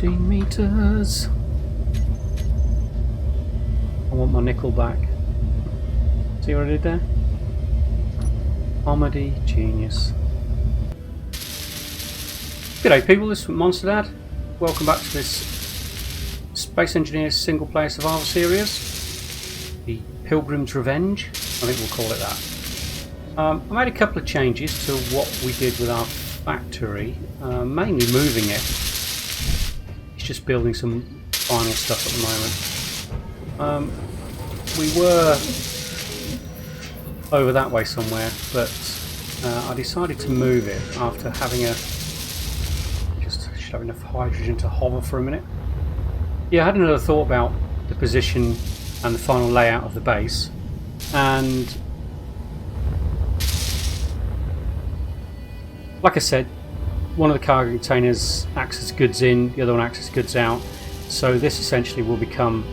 15 meters. I want my nickel back. See what I did there? Comedy genius. G'day people, this is Monster Dad. Welcome back to this Space Engineers single player survival series. The Pilgrim's Revenge, I think we'll call it that. I made a couple of changes to what we did with our factory, mainly moving it. It's just building some final stuff at the moment. We were over that way somewhere, but I decided to move it after having just should have enough hydrogen to hover for a minute. Yeah, I had another thought about the position and the final layout of the base, and like I said, one of the cargo containers acts as goods in, the other one acts as goods out, so this essentially will become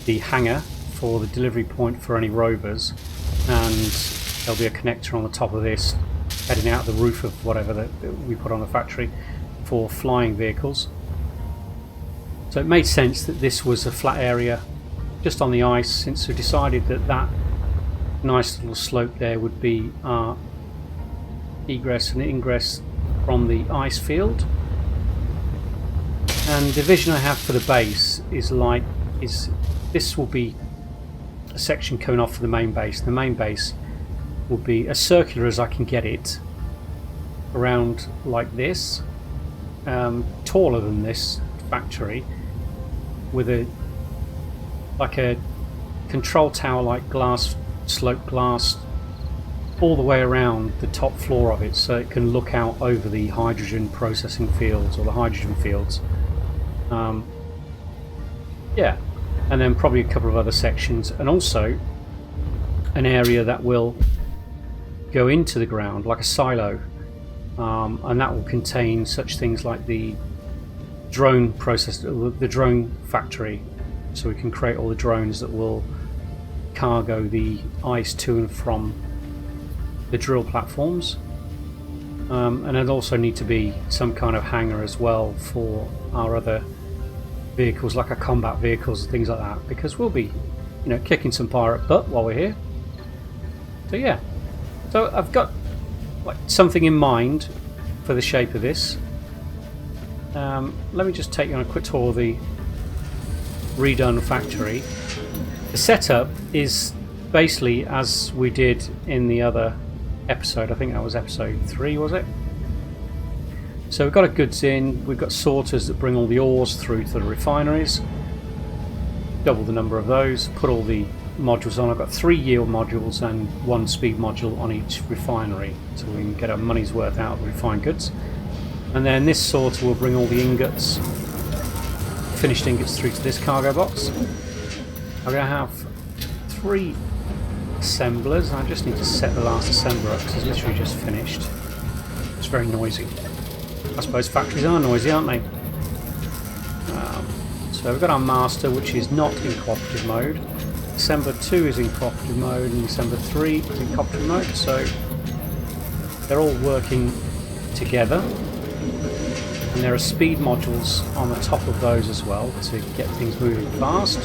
the hangar for the delivery point for any rovers, and there'll be a connector on the top of this heading out the roof of whatever that we put on the factory for flying vehicles. So it made sense that this was a flat area just on the ice, since we decided that that nice little slope there would be our egress and ingress from the ice field. And the vision I have for the base is this will be a section coming off of the main base. The main base will be as circular as I can get it, around like this, taller than this factory, with a control tower like glass, sloped glass all the way around the top floor of it, so it can look out over the hydrogen processing fields or the hydrogen fields. Yeah, and then probably a couple of other sections, and also an area that will go into the ground like a silo, and that will contain such things like the drone process, the drone factory, so we can create all the drones that will cargo the ice to and from the drill platforms. And there'll also need to be some kind of hangar as well for our other vehicles, like our combat vehicles and things like that, because we'll be, kicking some pirate butt while we're here. So yeah, so I've got something in mind for the shape of this. Let me just take you on a quick tour of the redone factory. The setup is basically as we did in the other episode. I think that was episode 3, was it? So we've got our goods in, we've got sorters that bring all the ores through to the refineries, double the number of those, put all the modules on. I've got 3 yield modules and 1 speed module on each refinery, so we can get our money's worth out of the refined goods. And then this sorter will bring all the ingots, finished ingots, through to this cargo box. I'm going to have 3 assemblers. I just need to set the last assembler up because it's literally just finished. It's very noisy. I suppose factories are noisy, aren't they? So we've got our master, which is not in cooperative mode. Assembler 2 is in cooperative mode, and Assembler 3 is in cooperative mode, so they're all working together. And there are speed modules on the top of those as well to get things moving fast.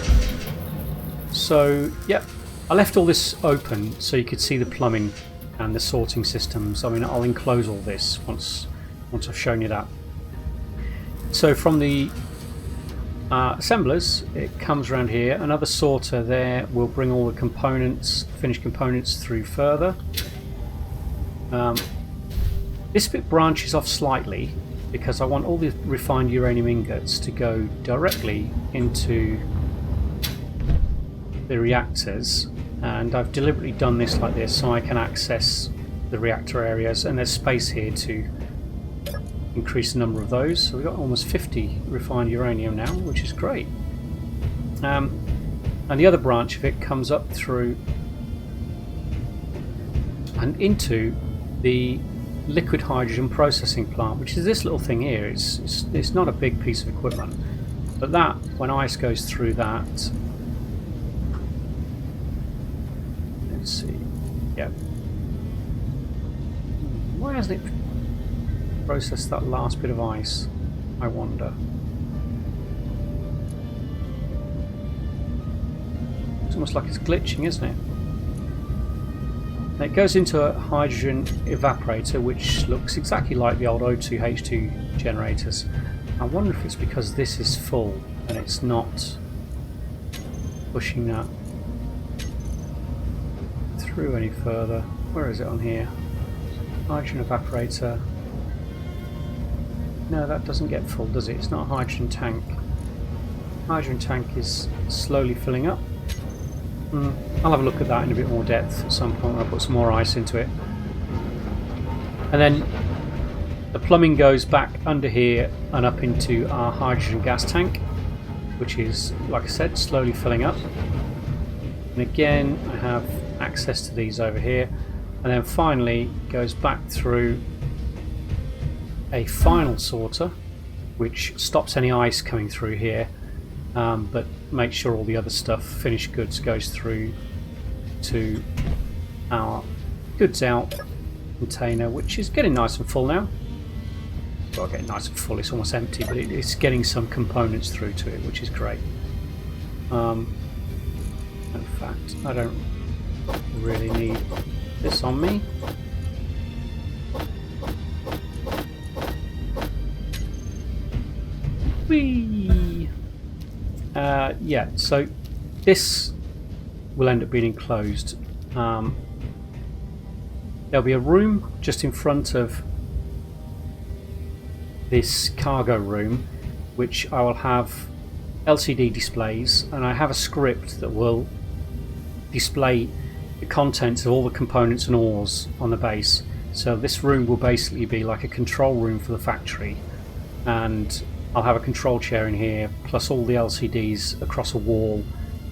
So, yep, I left all this open so you could see the plumbing and the sorting systems. I mean, I'll enclose all this once I've shown you that. So from the assemblers, it comes around here. Another sorter there will bring all the components, finished components, through further. This bit branches off slightly because I want all the refined uranium ingots to go directly into the reactors, and I've deliberately done this like this so I can access the reactor areas, and there's space here to increase the number of those. So we've got almost 50 refined uranium now, which is great. And the other branch of it comes up through and into the liquid hydrogen processing plant, which is this little thing here. It's not a big piece of equipment, but that, when ice goes through that, let's see, yeah, why hasn't it processed that last bit of ice, I wonder? almost like it's glitching, isn't it? And it goes into a hydrogen evaporator, which looks exactly like the old O2H2 generators. I wonder if it's because this is full and it's not pushing that through any further. Where is it on here? Hydrogen evaporator. No, that doesn't get full, does it? It's not a hydrogen tank. Hydrogen tank is slowly filling up. I'll have a look at that in a bit more depth at some point when I put some more ice into it. And then the plumbing goes back under here and up into our hydrogen gas tank, which is, like I said, slowly filling up. And again, I have access to these over here. And then finally goes back through a final sorter, which stops any ice coming through here. But make sure all the other stuff, finished goods, goes through to our goods out container, which is getting nice and full now. Well, getting nice and full, it's almost empty, but it's getting some components through to it, which is great. In fact, I don't really need this on me. Whee! Yeah, so this will end up being enclosed. There'll be a room just in front of this cargo room, which I will have LCD displays, and I have a script that will display the contents of all the components and ores on the base. So this room will basically be like a control room for the factory, and I'll have a control chair in here, plus all the LCDs across a wall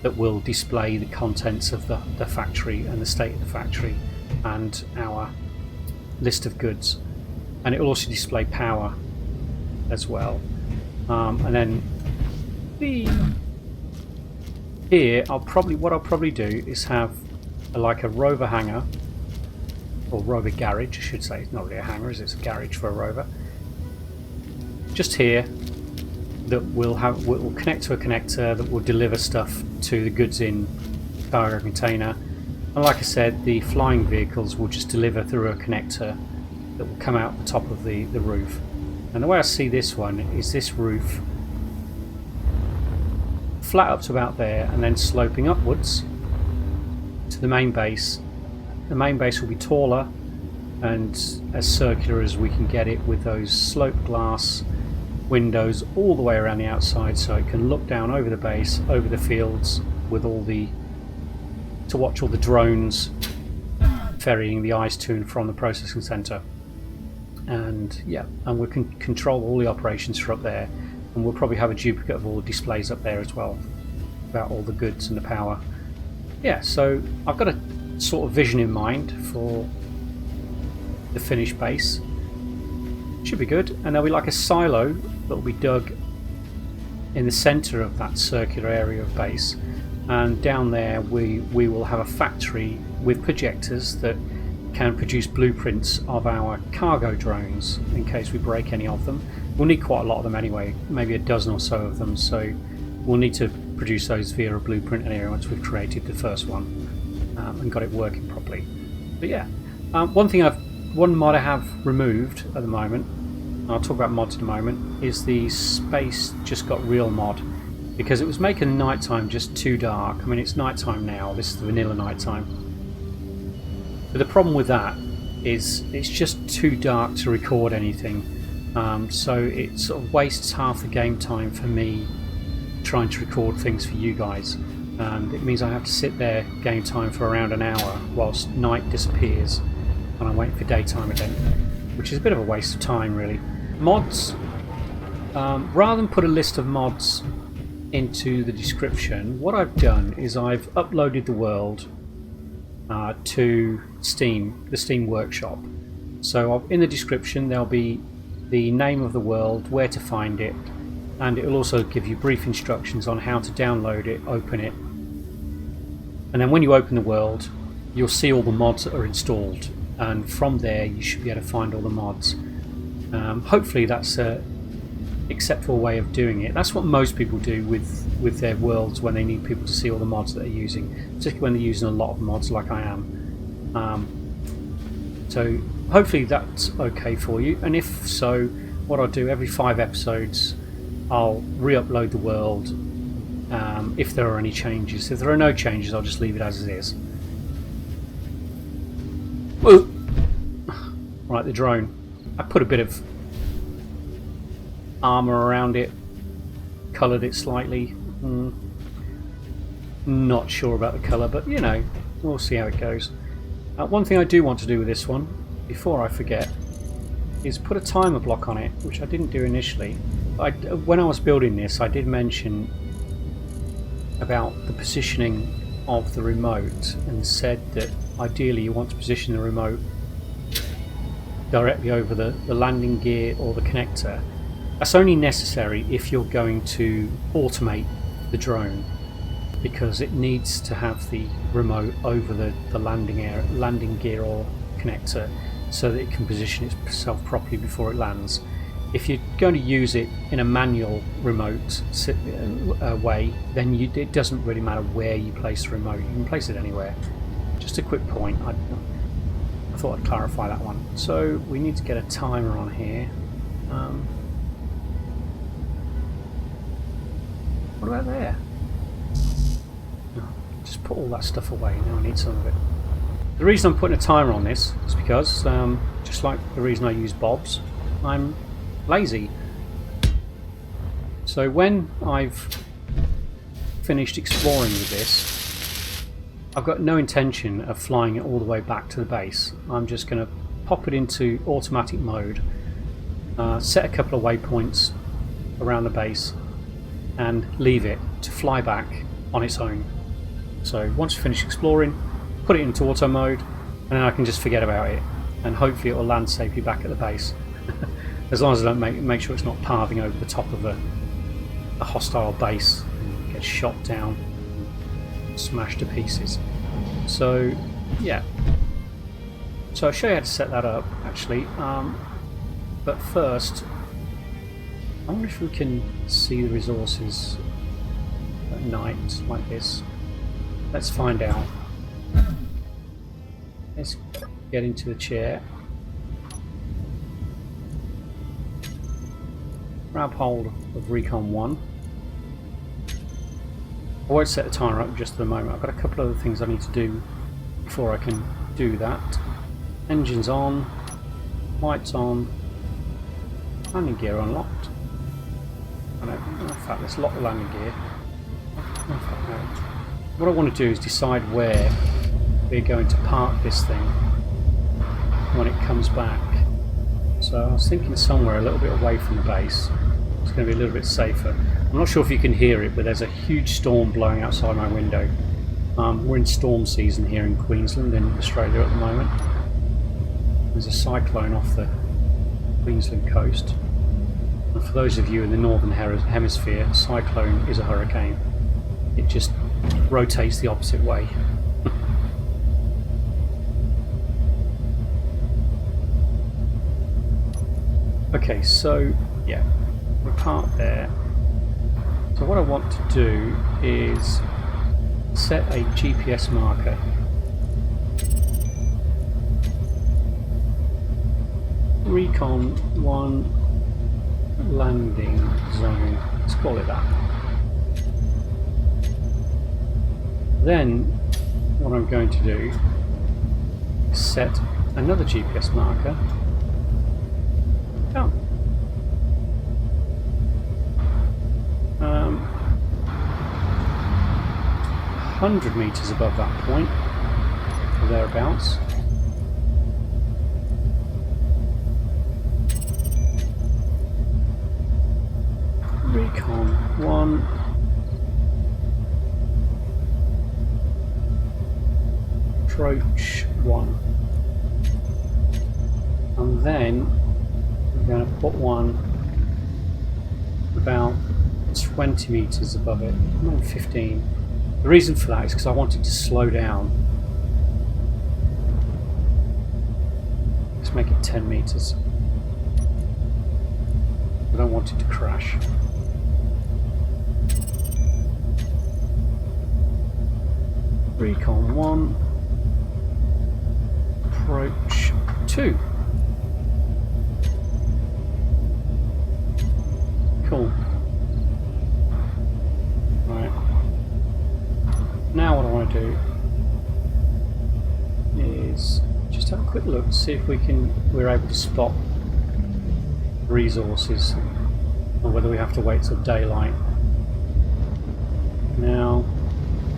that will display the contents of the factory and the state of the factory and our list of goods. And it will also display power as well. And then here, what I'll probably do is have like a rover hangar, or rover garage, I should say. It's not really a hangar, it's a garage for a rover. Just here, that will connect to a connector that will deliver stuff to the goods in cargo container. And like I said, the flying vehicles will just deliver through a connector that will come out the top of the roof. And the way I see this one is this roof flat up to about there and then sloping upwards to the main base. The main base will be taller and as circular as we can get it, with those sloped glass windows all the way around the outside, so it can look down over the base, over the fields, with to watch all the drones ferrying the ice to and from the processing centre. And yeah, and we can control all the operations from up there, and we'll probably have a duplicate of all the displays up there as well, about all the goods and the power. Yeah, so I've got a sort of vision in mind for the finished base. Should be good. And there'll be like a silo that will be dug in the centre of that circular area of base, and down there we will have a factory with projectors that can produce blueprints of our cargo drones in case we break any of them. We'll need quite a lot of them anyway, maybe a dozen or so of them, so we'll need to produce those via a blueprint area once we've created the first one and got it working properly. But yeah, one mod I have removed at the moment, and I'll talk about mods in a moment, is the Space Just Got Real mod, because it was making nighttime just too dark. I mean, it's nighttime now, this is the vanilla nighttime. But the problem with that is it's just too dark to record anything, so it sort of wastes half the game time for me trying to record things for you guys, and it means I have to sit there game time for around an hour whilst night disappears and I'm waiting for daytime again, which is a bit of a waste of time really. Mods, rather than put a list of mods into the description, what I've done is I've uploaded the world to Steam, the Steam Workshop. So in the description there'll be the name of the world, where to find it, and it will also give you brief instructions on how to download it, open it, and then when you open the world you'll see all the mods that are installed, and from there you should be able to find all the mods. Hopefully that's acceptable way of doing it. That's what most people do with their worlds when they need people to see all the mods that they're using, particularly when they're using a lot of mods like I am. So hopefully that's okay for you, and if so, what I'll do every 5 episodes I'll re-upload the world if there are any changes. If there are no changes, I'll just leave it as it is. Whoa. Right, the drone. I put a bit of armour around it, coloured it slightly. Not sure about the colour, but you know, we'll see how it goes. One thing I do want to do with this one, before I forget, is put a timer block on it, which I didn't do initially. When I was building this, I did mention about the positioning of the remote and said that ideally you want to position the remote directly over the landing gear or the connector. That's only necessary if you're going to automate the drone, because it needs to have the remote over the landing gear or connector so that it can position itself properly before it lands. If you're going to use it in a manual remote way, then it doesn't really matter where you place the remote. You can place it anywhere. Just a quick point. I thought I'd clarify that one. So we need to get a timer on here. What about there? Just put all that stuff away. Now I need some of it. The reason I'm putting a timer on this is because, just like the reason I use bobs, I'm lazy. So when I've finished exploring with this, I've got no intention of flying it all the way back to the base. I'm just going to pop it into automatic mode, set a couple of waypoints around the base, and leave it to fly back on its own. So once you finish exploring, put it into auto mode, and then I can just forget about it, and hopefully it will land safely back at the base. As long as I don't make sure it's not pathing over the top of a hostile base and get shot down, smashed to pieces. So yeah, so I'll show you how to set that up actually, but first I wonder if we can see the resources at night like this. Let's find out. Let's get into the chair, grab hold of Recon 1. I won't set the timer up just for the moment. I've got a couple of other things I need to do before I can do that. Engines on, lights on, landing gear unlocked. In fact, let's lock the landing gear. What I want to do is decide where we're going to park this thing when it comes back. So I was thinking somewhere a little bit away from the base. It's going to be a little bit safer. I'm not sure if you can hear it, but there's a huge storm blowing outside my window. We're in storm season here in Queensland in Australia at the moment. There's a cyclone off the Queensland coast. And for those of you in the northern hemisphere, a cyclone is a hurricane. It just rotates the opposite way. Okay, so yeah, we're parked there. So what I want to do is set a GPS marker. Recon 1 landing zone, let's call it that. Then what I'm going to do is set another GPS marker. Oh. 100 meters above that point, or thereabouts. Recon 1. Approach 1. And then I'm going to put one about 20 meters above it, maybe 15. The reason for that is because I want it to slow down. Let's make it 10 meters. I don't don't want it to crash. Recon 1, approach 2. Cool. Right. Now what I want to do is just have a quick look, see if we're able to spot resources, or whether we have to wait till daylight. Now,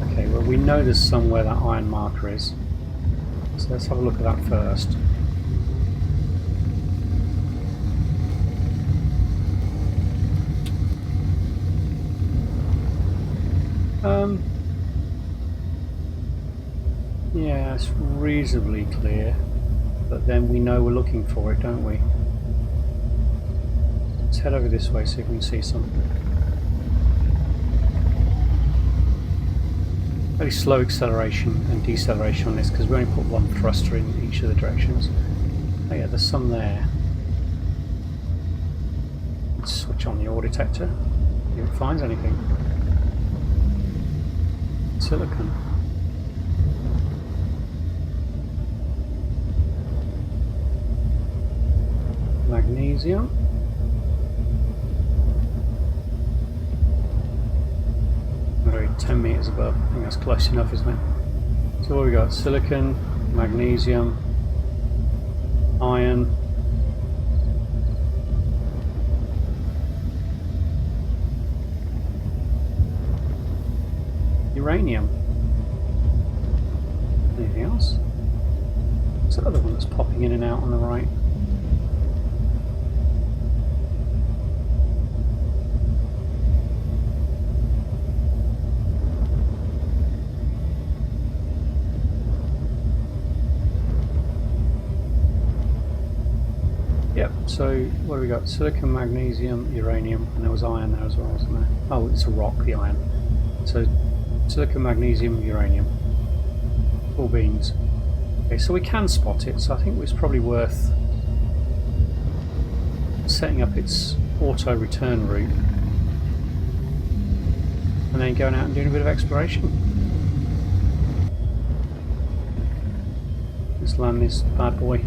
okay, well we know there's somewhere that iron marker is, so let's have a look at that first. Yeah, it's reasonably clear, but then we know we're looking for it, don't we? Let's head over this way, see if we can see some. Very slow acceleration and deceleration on this because we only put one thruster in each of the directions. Oh yeah, there's some there. Let's switch on the ore detector, see if it finds anything. Silicon. Magnesium. Very 10 meters above. I think that's close enough, isn't it? So what we got? Silicon, magnesium, iron. Uranium. Anything else? What's that other one that's popping in and out on the right? Yep, so what do we got? Silicon, magnesium, uranium, and there was iron there as well, wasn't there? Oh, it's a rock, the iron. So silicon, magnesium, uranium. 4 beans. Okay, so we can spot it, so I think it's probably worth setting up its auto return route and then going out and doing a bit of exploration. Let's land this bad boy.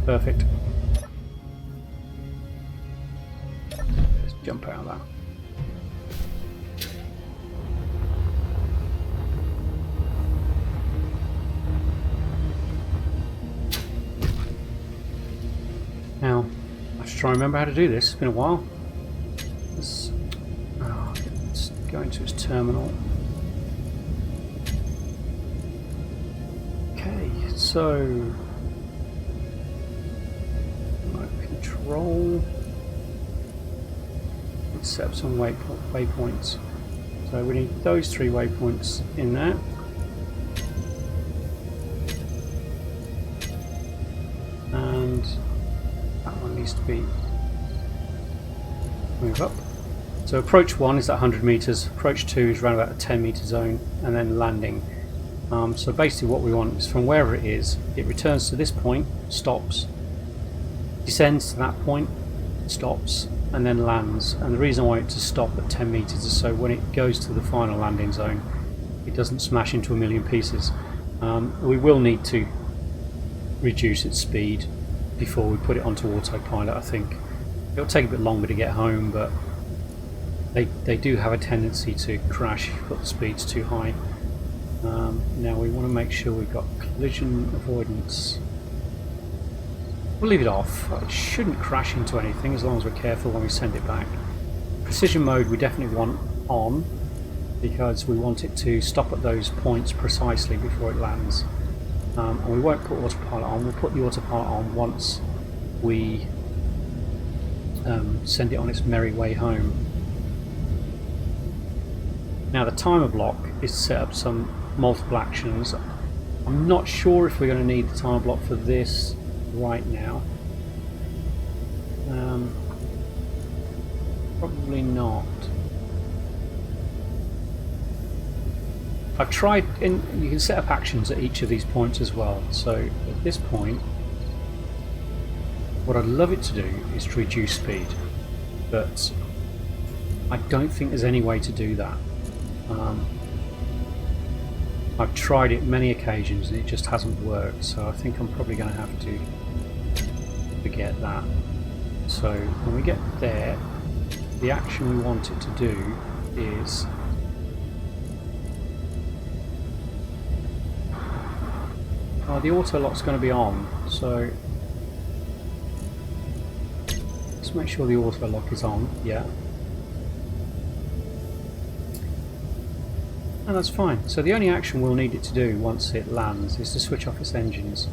Perfect. Let's jump out of that. Now, I should try and remember how to do this. It's been a while. Let's go into its terminal. Okay, so control. Let's set up some waypoints. So we need those 3 waypoints in there. And that one needs to be move up. So approach 1 is at 100 meters, approach 2 is around about a 10 meter zone, and then landing. So basically what we want is from wherever it is, it returns to this point, stops, descends to that point, stops, and then lands. And the reason I want it to stop at 10 meters is so when it goes to the final landing zone, it doesn't smash into a million pieces. We will need to reduce its speed before we put it onto autopilot, I think. It'll take a bit longer to get home, but they do have a tendency to crash if you put the speeds too high. Now we want to make sure we've got collision avoidance. We'll leave it off. It shouldn't crash into anything as long as we're careful when we send it back. Precision mode we definitely want on because we want it to stop at those points precisely before it lands. And we won't put autopilot on. We'll put the autopilot on once we send it on its merry way home. Now the timer block is to set up some multiple actions. I'm not sure if we're going to need the timer block for this right now. Probably not. I've tried, you can set up actions at each of these points as well. So at this point, what I'd love it to do is to reduce speed, but I don't think there's any way to do that. I've tried it many occasions and it just hasn't worked, so I think I'm probably going to have to forget that. So when we get there, the action we want it to do is the auto lock's going to be on, so let's make sure the auto lock is on. Yeah. And that's fine. So the only action we'll need it to do once it lands is to switch off its engines,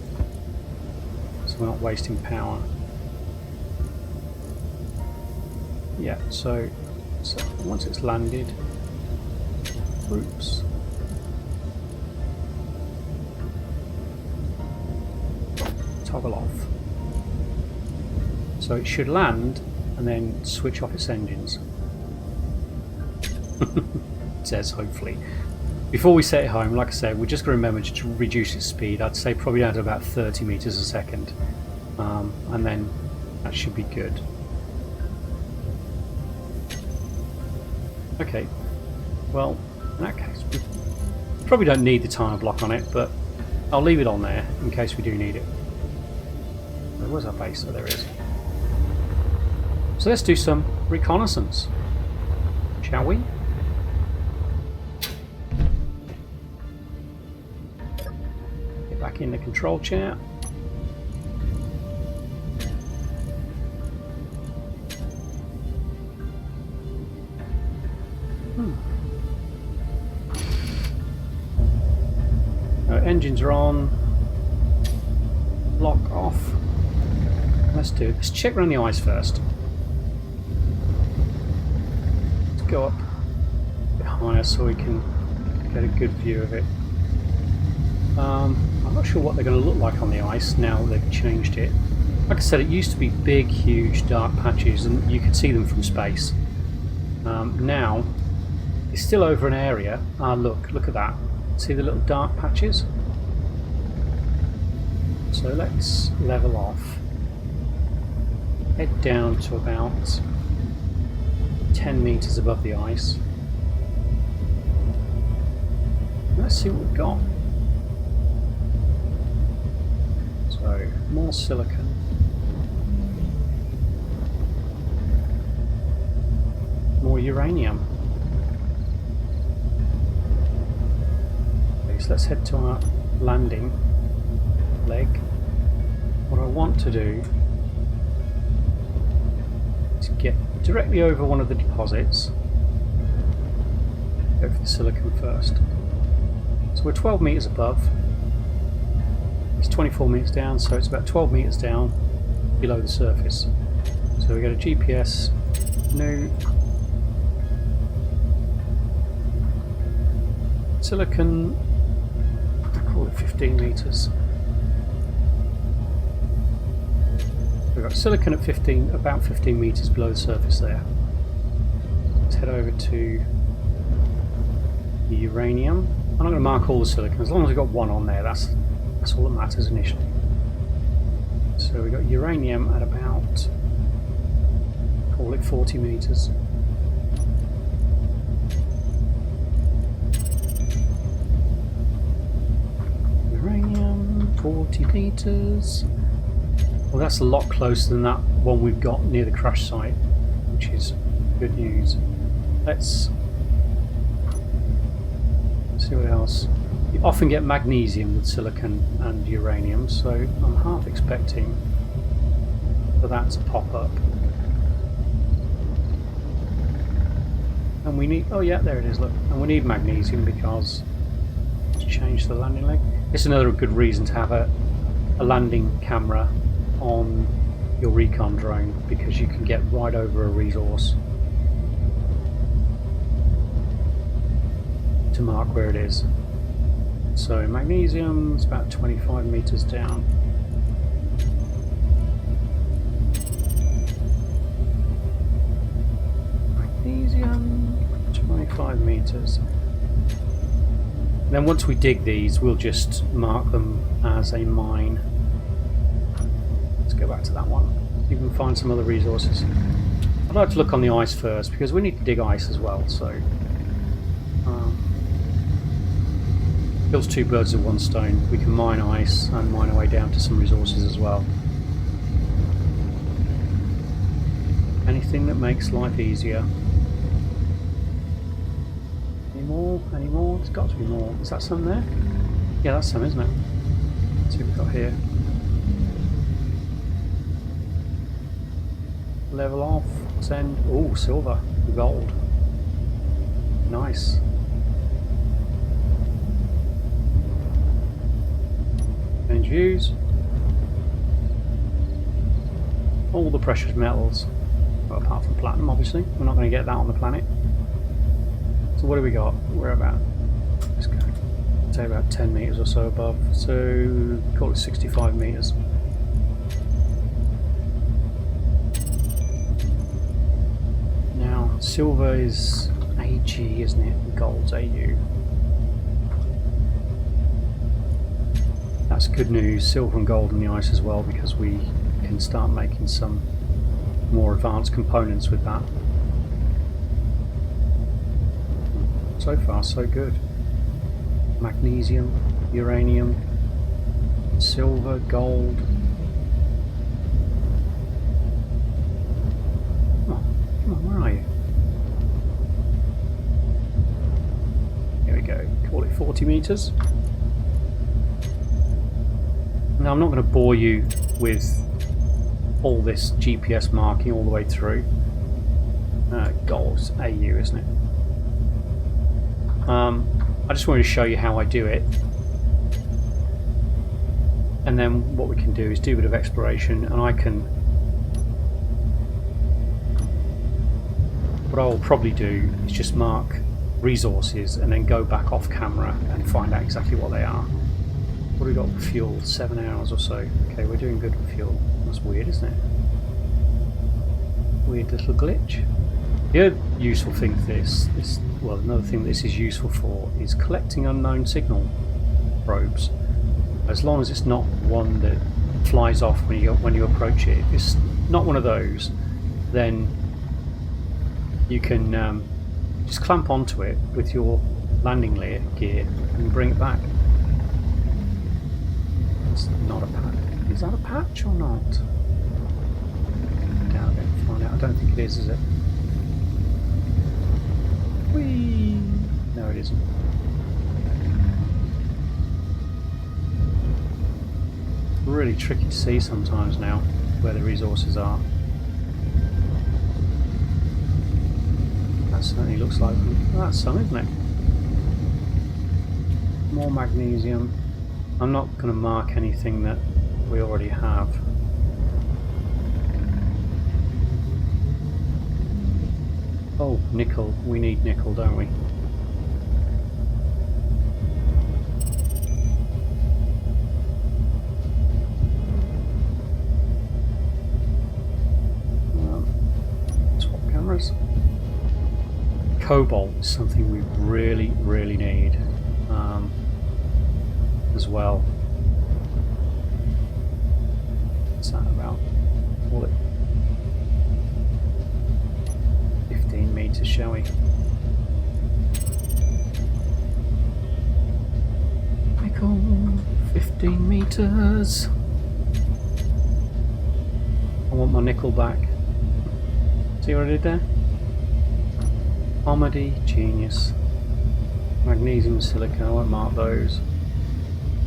so we're not wasting power. Yeah, so once it's landed, oops, toggle off. So it should land and then switch off its engines. It says hopefully. Before we set it home, like I said, we're just going to remember to reduce its speed. I'd say probably down to about 30 meters a second, and then that should be good. Okay, well, in that case, we probably don't need the timer block on it, but I'll leave it on there in case we do need it. Where's our base? Oh, there it is. So let's do some reconnaissance, shall we? Get back in the control chair. Engines are on. Lock off. Let's check around the ice first. Let's go up a bit higher so we can get a good view of it. I'm not sure what they're going to look like on the ice now that they've changed it. Like I said, it used to be big, huge, dark patches, and you could see them from space. Now it's still over an area. Look at that. See the little dark patches? So let's level off. Head down to about 10 meters above the ice. Let's see what we've got. So, more silicon. More uranium. Okay, so let's head to our landing leg. What I want to do is get directly over one of the deposits. Go for the silicon first. So we're 12 meters above. It's 24 meters down, so it's about 12 meters down below the surface. So we go to GPS, new silicon, I'll call it 15 meters. We've got silicon at about 15 meters below the surface there. Let's head over to the uranium. I'm not going to mark all the silicon, as long as we've got one on there, that's all that matters initially. So we've got uranium at about, call it 40 meters. Uranium, 40 meters. Well, that's a lot closer than that one we've got near the crash site, which is good news. Let's see what else. You often get magnesium with silicon and uranium, so I'm half expecting for that to pop up. And we need, oh yeah, there it is, look. And we need magnesium because to change the landing leg. It's another good reason to have a landing camera on your recon drone, because you can get right over a resource to mark where it is. So magnesium is about 25 meters down. Magnesium, 25 meters. And then once we dig these, we'll just mark them as a mine. Let's go back to that one. See if we can find some other resources. I'd like to look on the ice first, because we need to dig ice as well, so... kills two birds with one stone. We can mine ice and mine our way down to some resources as well. Anything that makes life easier. Any more? Any more? There's got to be more. Is that some there? Yeah, that's some, isn't it? Let's see what we've got here. Level off. Send. Oh, silver. Gold. Nice. Change views. All the precious metals. Well, apart from platinum, obviously. We're not going to get that on the planet. So what do we got? We're about, let's go, say about 10 meters or so above. So call it 65 meters. Now, silver is AG, isn't it? And gold's AU. That's good news. Silver and gold in the ice as well, because we can start making some more advanced components with that. So far, so good. Magnesium, uranium, silver, gold. Come on, where are you? Here we go. Call it 40 meters. Now, I'm not going to bore you with all this GPS marking all the way through. Gold's AU, isn't it? I just wanted to show you how I do it. And then what we can do is do a bit of exploration, and what I will probably do is just mark resources and then go back off camera and find out exactly what they are. What do we got for fuel? 7 hours or so. Okay, we're doing good with fuel. That's weird, isn't it? Weird little glitch. The other useful thing for this, well, another thing this is useful for is collecting unknown signal probes. As long as it's not one that flies off when you approach it. If it's not one of those, then you can just clamp onto it with your landing gear and bring it back. It's not a patch. Is that a patch or not? Now I'm going to find out. I don't think it is it? Whee! No, it isn't. Really tricky to see sometimes now where the resources are. That certainly looks like them. Well, that's some, isn't it? More magnesium. I'm not going to mark anything that we already have. Oh, nickel. We need nickel, don't we? Swap cameras. Cobalt is something we really, really need as well. What's that about? Call it 15 meters, shall we? Nickel, 15 meters. I want my nickel back. See what I did there? Comedy, genius. Magnesium and silica, I won't mark those.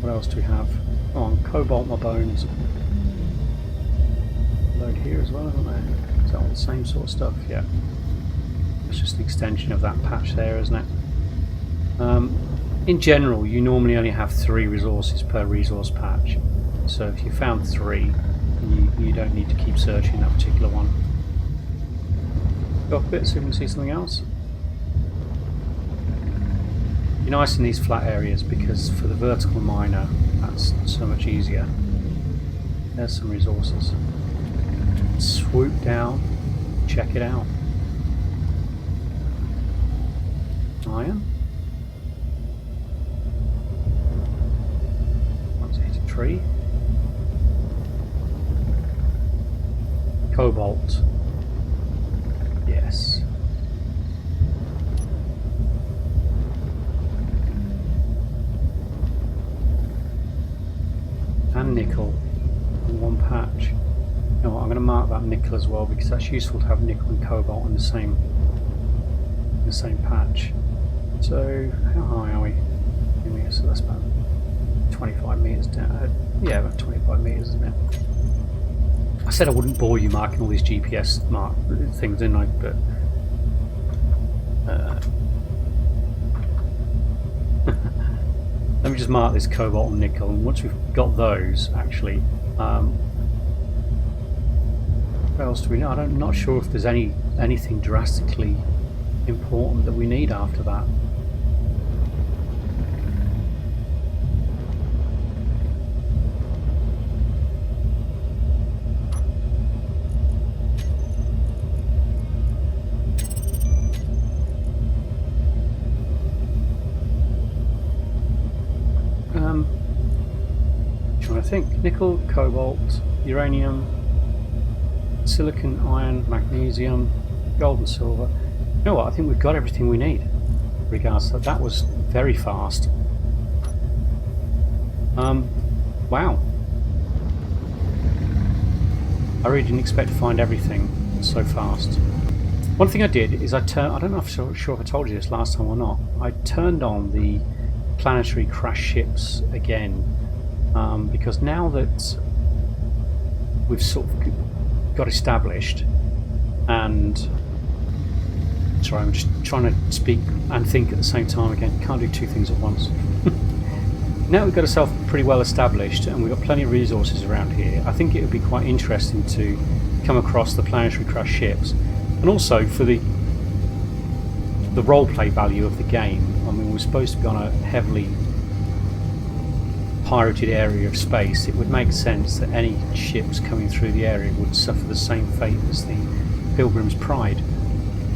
What else do we have? Come on, cobalt my bones. Load here as well, isn't there? Is that all the same sort of stuff? Yeah. It's just an extension of that patch there, isn't it? In general, you normally only have 3 resources per resource patch. So if you found 3, you don't need to keep searching that particular one. Go up a bit so we can see something else. Be nice in these flat areas because for the vertical miner that's so much easier. There's some resources. Swoop down, check it out. Iron. battery. Cobalt. Yes. And nickel in one patch. You know what, I'm going to mark that nickel as well because that's useful to have nickel and cobalt in the same patch. So how high are we? So that's about 25 meters down. Yeah, about 25 meters, isn't it? I said I wouldn't bore you marking all these GPS mark things, didn't I? But let me just mark this cobalt and nickel, and once we've got those, actually, what else do we know? I'm not sure if there's anything drastically important that we need after that. Trying to think. Nickel, cobalt, uranium, silicon, iron, magnesium, gold and silver. You know what? I think we've got everything we need. Regards to that, that was very fast. Wow. I really didn't expect to find everything so fast. One thing I did is I don't know if I'm sure if I told you this last time or not. I turned on the planetary crash ships again because now that we've sort of got established, and sorry, I'm just trying to speak and think at the same time again. Can't do two things at once. Now we've got ourselves pretty well established and we've got plenty of resources around here. I think it would be quite interesting to come across the planetary crash ships, and also for the roleplay value of the game. I mean, we're supposed to be on a heavily pirated area of space. It would make sense that any ships coming through the area would suffer the same fate as the Pilgrim's Pride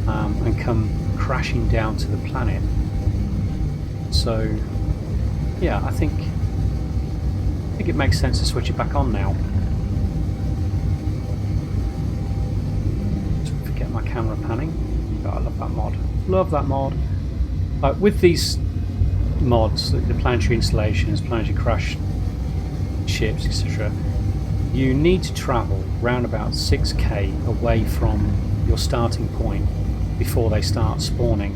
and come crashing down to the planet. So yeah, I think it makes sense to switch it back on now. Forget my camera panning. Oh, I love that mod. Love that mod. With these mods, the planetary installations, planetary crash ships, etc., you need to travel round about 6k away from your starting point before they start spawning.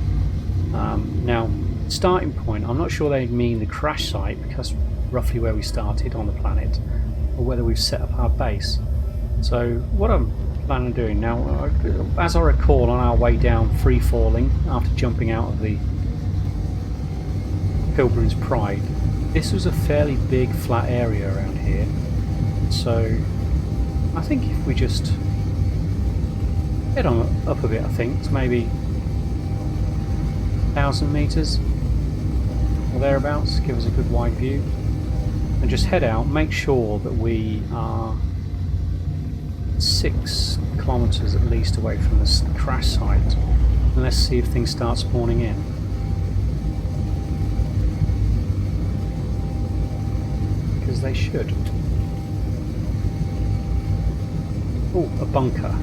Now, starting point, I'm not sure they mean the crash site, because roughly where we started on the planet, or whether we've set up our base. So what I'm planning on doing now, as I recall, on our way down, free falling after jumping out of the Pilgrim's Pride, this was a fairly big flat area around here. So I think if we just head on up a bit, I think to maybe 1,000 meters or thereabouts, give us a good wide view, and just head out, make sure that we are 6 kilometers at least away from this crash site, and let's see if things start spawning in. Because they should. Oh, a bunker.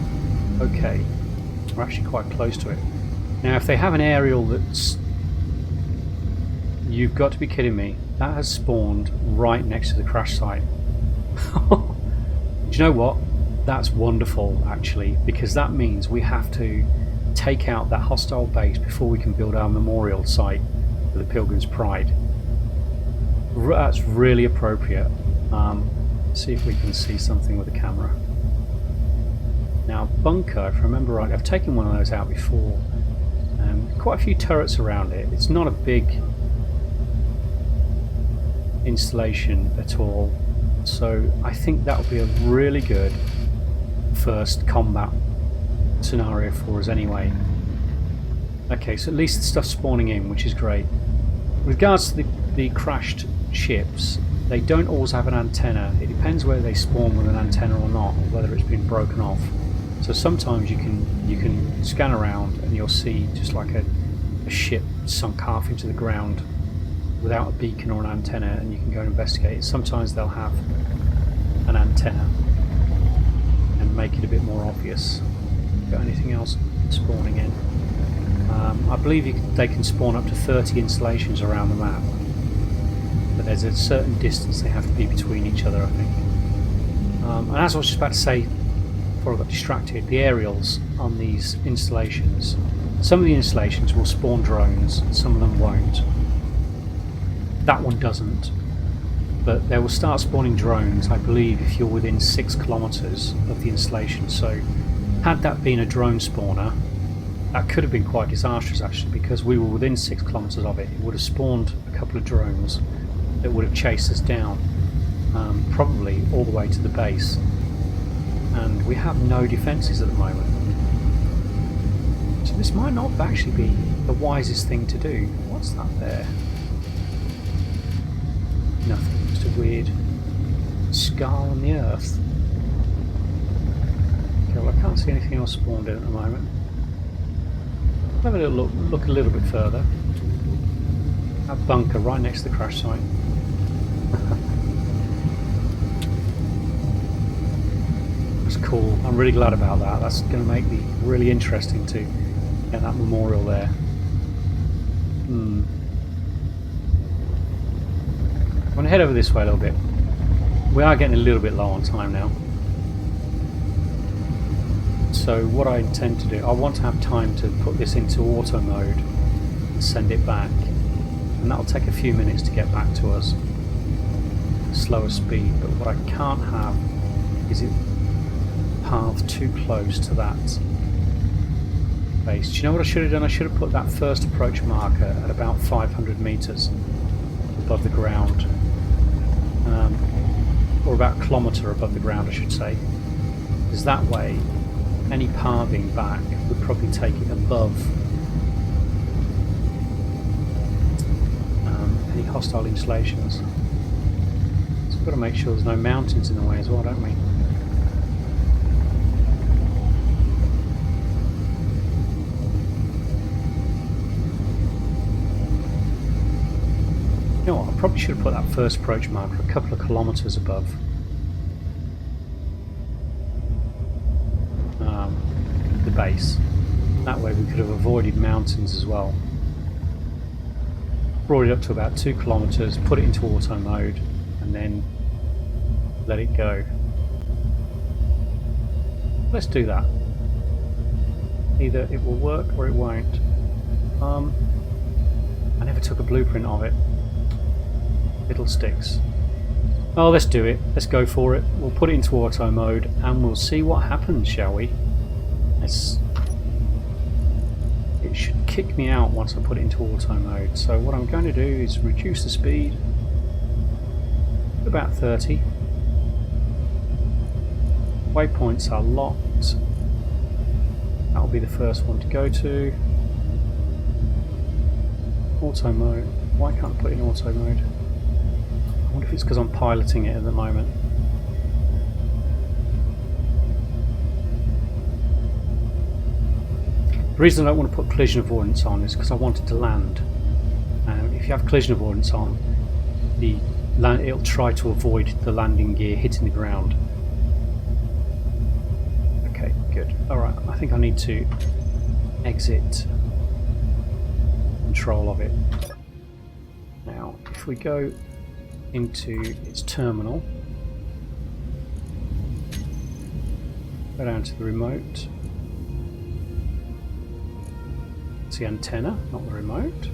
Okay, we're actually quite close to it. Now, if they have an aerial that's... You've got to be kidding me. That has spawned right next to the crash site. Do you know what? That's wonderful, actually, because that means we have to take out that hostile base before we can build our memorial site for the Pilgrim's Pride. That's really appropriate. See if we can see something with the camera. Now, bunker, if I remember right, I've taken one of those out before. Quite a few turrets around it. It's not a big installation at all, so I think that would be a really good first combat scenario for us anyway. Okay, so at least the stuff's spawning in, which is great. With regards to the crashed ships, they don't always have an antenna. It depends whether they spawn with an antenna or not, or whether it's been broken off. So sometimes you can scan around and you'll see just like a ship sunk half into the ground without a beacon or an antenna, and you can go and investigate. Sometimes they'll have an antenna and make it a bit more obvious. Got anything else spawning in? I believe they can spawn up to 30 installations around the map, but there's a certain distance they have to be between each other, I think. And as I was just about to say before I got distracted, the aerials on these installations, some of the installations will spawn drones, some of them won't. That one doesn't, but they will start spawning drones, I believe, if you're within 6 kilometers of the installation. So had that been a drone spawner, that could have been quite disastrous actually, because we were within 6 kilometers of it. It would have spawned a couple of drones that would have chased us down, probably all the way to the base, and we have no defences at the moment. So this might not actually be the wisest thing to do. What's that there? Nothing, just a weird scar on the earth. Okay, well I can't see anything else spawned in at the moment. Have a little look a little bit further. A bunker right next to the crash site. That's cool. I'm really glad about that. That's going to make me really interesting to get that memorial there. I'm going to head over this way a little bit. We are getting a little bit low on time now. So what I intend to do, I want to have time to put this into auto mode and send it back, and that'll take a few minutes to get back to us. Slower speed, but what I can't have is it path too close to that base. Do you know what I should have done? I should have put that first approach marker at about 500 meters above the ground, or about a kilometer above the ground I should say, because that way any pathing back would probably take it above any hostile installations. So we've got to make sure there's no mountains in the way as well, don't we? You know what, I probably should have put that first approach marker a couple of kilometres above the base. That way we could have avoided mountains as well. Brought it up to about 2 kilometres, put it into auto mode, and then let it go. Let's do that. Either it will work or it won't. I never took a blueprint of it. Fiddlesticks. Oh, let's do it. Let's go for it. We'll put it into auto mode and we'll see what happens, shall we? It should kick me out once I put it into auto mode. So what I'm going to do is reduce the speed to about 30. Waypoints are locked. That will be the first one to go to. Auto mode. Why can't I put it in auto mode? I wonder if it's because I'm piloting it at the moment. The reason I don't want to put collision avoidance on is because I wanted to land. If you have collision avoidance on, it'll try to avoid the landing gear hitting the ground. Okay, good. Alright, I think I need to exit control of it. Now, if we go into its terminal, go down to the remote. It's the antenna, not the remote.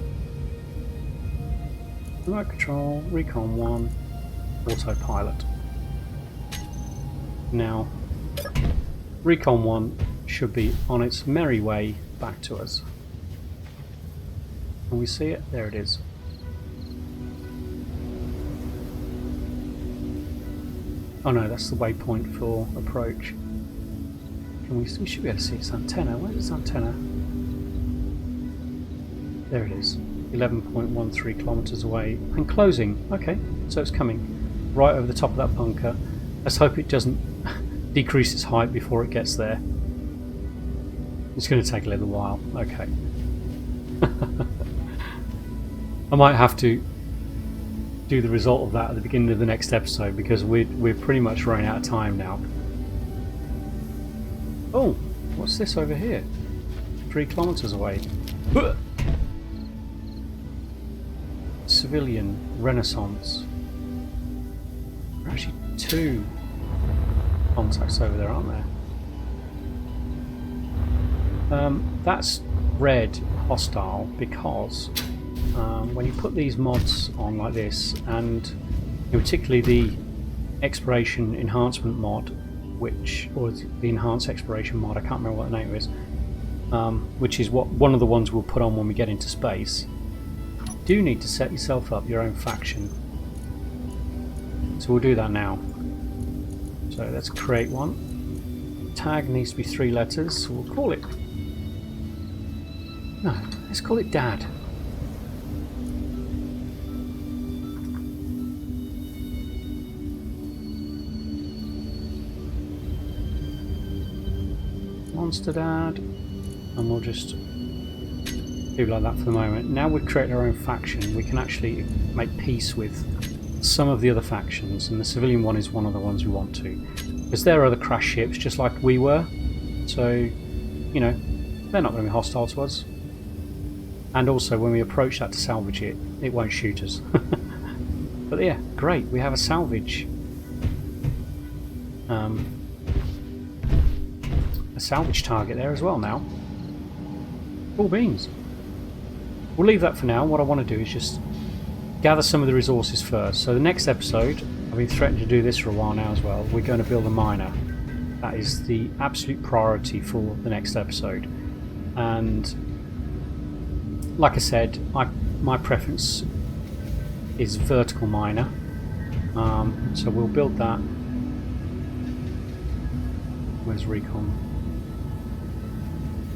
Remote control, Recon 1, autopilot. Now, Recon 1 should be on its merry way back to us. Can we see it? There it is. Oh no, that's the waypoint for approach. We should be able to see its antenna. Where's its antenna? There it is. 11.13 kilometers away and closing. Okay, so it's coming right over the top of that bunker. Let's hope it doesn't decrease its height before it gets there. It's going to take a little while. Okay. I might have to do the result of that at the beginning of the next episode, because we're pretty much running out of time now. Oh, what's this over here? 3 kilometers away. Civilian Renaissance. There are actually 2 contacts over there, aren't there? That's red hostile because when you put these mods on like this, and particularly the exploration enhancement mod, or the enhanced exploration mod, I can't remember what the name is, which is one of the ones we'll put on when we get into space. You do need to set yourself up your own faction, so we'll do that now. So let's create one. Tag needs to be 3 letters, so we'll call it, no, let's call it Dad. Monster Dad, and we'll just do like that for the moment. Now we've created our own faction, we can actually make peace with some of the other factions, and the civilian one is one of the ones we want to, because there are other crash ships just like we were, so you know, they're not going to be hostile to us. And also when we approach that to salvage it, it won't shoot us. But yeah, great, we have a salvage target there as well now. Cool beans. We'll leave that for now. What I want to do is just gather some of the resources first. So the next episode, I've been threatening to do this for a while now as well, we're going to build a miner. That is the absolute priority for the next episode. And like I said, my preference is vertical miner, so we'll build that. Where's recon?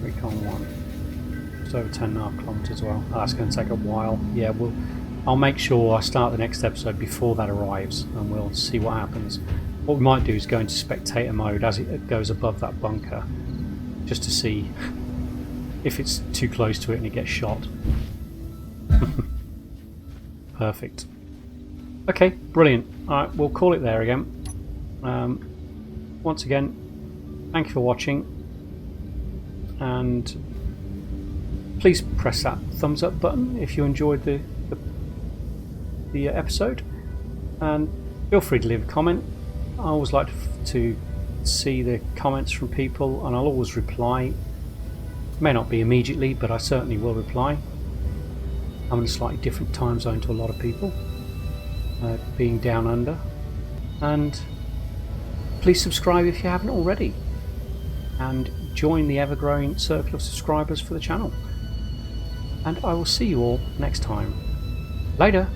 Recon 1. Just over 10.5 kilometers. Well, that's going to take a while. Yeah, I'll make sure I start the next episode before that arrives, and we'll see what happens. What we might do is go into spectator mode as it goes above that bunker, just to see if it's too close to it and it gets shot. Perfect. Okay, brilliant. Alright, we'll call it there again. Once again, thank you for watching, and please press that thumbs up button if you enjoyed the episode, and feel free to leave a comment. I always like to see the comments from people, and I'll always reply. May not be immediately, but I certainly will reply. I'm in a slightly different time zone to a lot of people, being down under. And please subscribe if you haven't already, and join the ever-growing circle of subscribers for the channel. And I will see you all next time. Later!